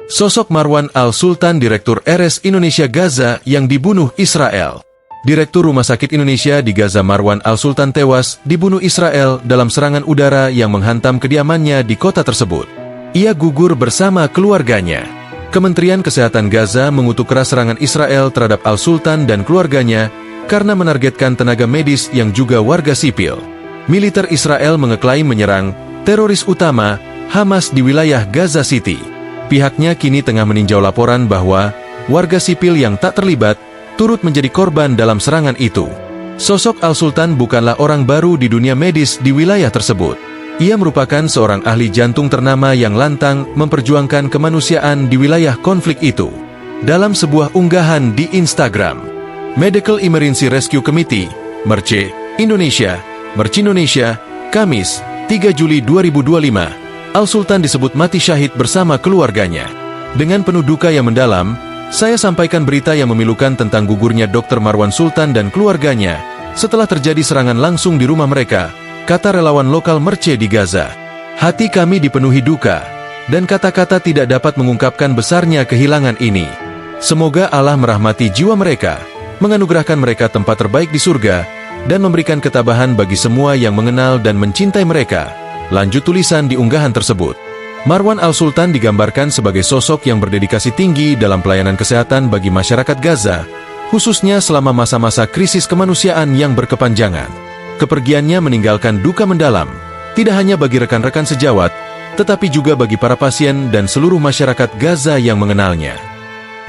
Sosok Marwan Al-Sultan, Direktur RS Indonesia Gaza yang dibunuh Israel. Direktur Rumah Sakit Indonesia di Gaza Marwan Al-Sultan tewas dibunuh Israel dalam serangan udara yang menghantam kediamannya di kota tersebut. Ia gugur bersama keluarganya. Kementerian Kesehatan Gaza mengutuk keras serangan Israel terhadap Al-Sultan dan keluarganya karena menargetkan tenaga medis yang juga warga sipil. Militer Israel mengeklaim menyerang teroris utama Hamas di wilayah Gaza City. Pihaknya kini tengah meninjau laporan bahwa warga sipil yang tak terlibat turut menjadi korban dalam serangan itu. Sosok Al-Sultan bukanlah orang baru di dunia medis di wilayah tersebut. Ia merupakan seorang ahli jantung ternama yang lantang memperjuangkan kemanusiaan di wilayah konflik itu. Dalam sebuah unggahan di Instagram, Medical Emergency Rescue Committee, MERC Indonesia, Kamis, 3 Juli 2025, Al-Sultan disebut mati syahid bersama keluarganya. Dengan penuh duka yang mendalam, saya sampaikan berita yang memilukan tentang gugurnya Dr. Marwan Sultan dan keluarganya setelah terjadi serangan langsung di rumah mereka, kata relawan lokal MERC di Gaza. Hati kami dipenuhi duka, dan kata-kata tidak dapat mengungkapkan besarnya kehilangan ini. Semoga Allah merahmati jiwa mereka, menganugerahkan mereka tempat terbaik di surga, dan memberikan ketabahan bagi semua yang mengenal dan mencintai mereka. Lanjut tulisan di unggahan tersebut. Marwan Al-Sultan digambarkan sebagai sosok yang berdedikasi tinggi dalam pelayanan kesehatan bagi masyarakat Gaza, khususnya selama masa-masa krisis kemanusiaan yang berkepanjangan. Kepergiannya meninggalkan duka mendalam, tidak hanya bagi rekan-rekan sejawat, tetapi juga bagi para pasien dan seluruh masyarakat Gaza yang mengenalnya.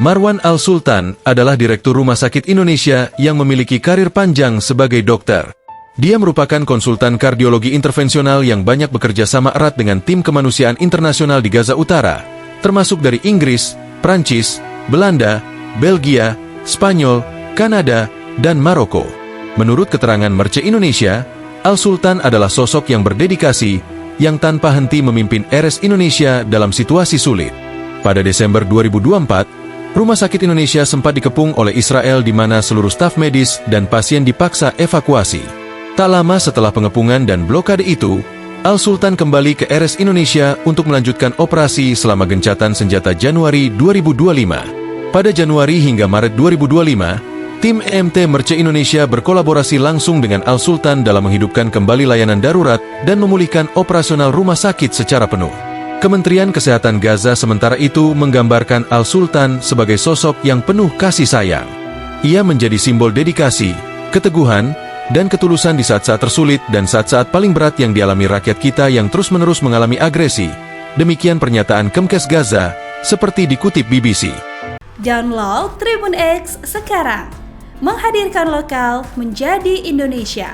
Marwan Al-Sultan adalah Direktur Rumah Sakit Indonesia yang memiliki karir panjang sebagai dokter. Dia merupakan konsultan kardiologi intervensional yang banyak bekerja sama erat dengan tim kemanusiaan internasional di Gaza Utara, termasuk dari Inggris, Prancis, Belanda, Belgia, Spanyol, Kanada, dan Maroko. Menurut keterangan MERC Indonesia, Al-Sultan adalah sosok yang berdedikasi, yang tanpa henti memimpin RS Indonesia dalam situasi sulit. Pada Desember 2024, Rumah Sakit Indonesia sempat dikepung oleh Israel di mana seluruh staf medis dan pasien dipaksa evakuasi. Tak lama setelah pengepungan dan blokade itu, Al-Sultan kembali ke RS Indonesia untuk melanjutkan operasi selama gencatan senjata Januari 2025. Pada Januari hingga Maret 2025, tim EMT MERC Indonesia berkolaborasi langsung dengan Al-Sultan dalam menghidupkan kembali layanan darurat dan memulihkan operasional rumah sakit secara penuh. Kementerian Kesehatan Gaza sementara itu menggambarkan Al-Sultan sebagai sosok yang penuh kasih sayang. Ia menjadi simbol dedikasi, keteguhan, dan ketulusan di saat-saat tersulit dan saat-saat paling berat yang dialami rakyat kita yang terus-menerus mengalami agresi. Demikian pernyataan Kemkes Gaza, seperti dikutip BBC. Download Tribun X sekarang, menghadirkan lokal menjadi Indonesia.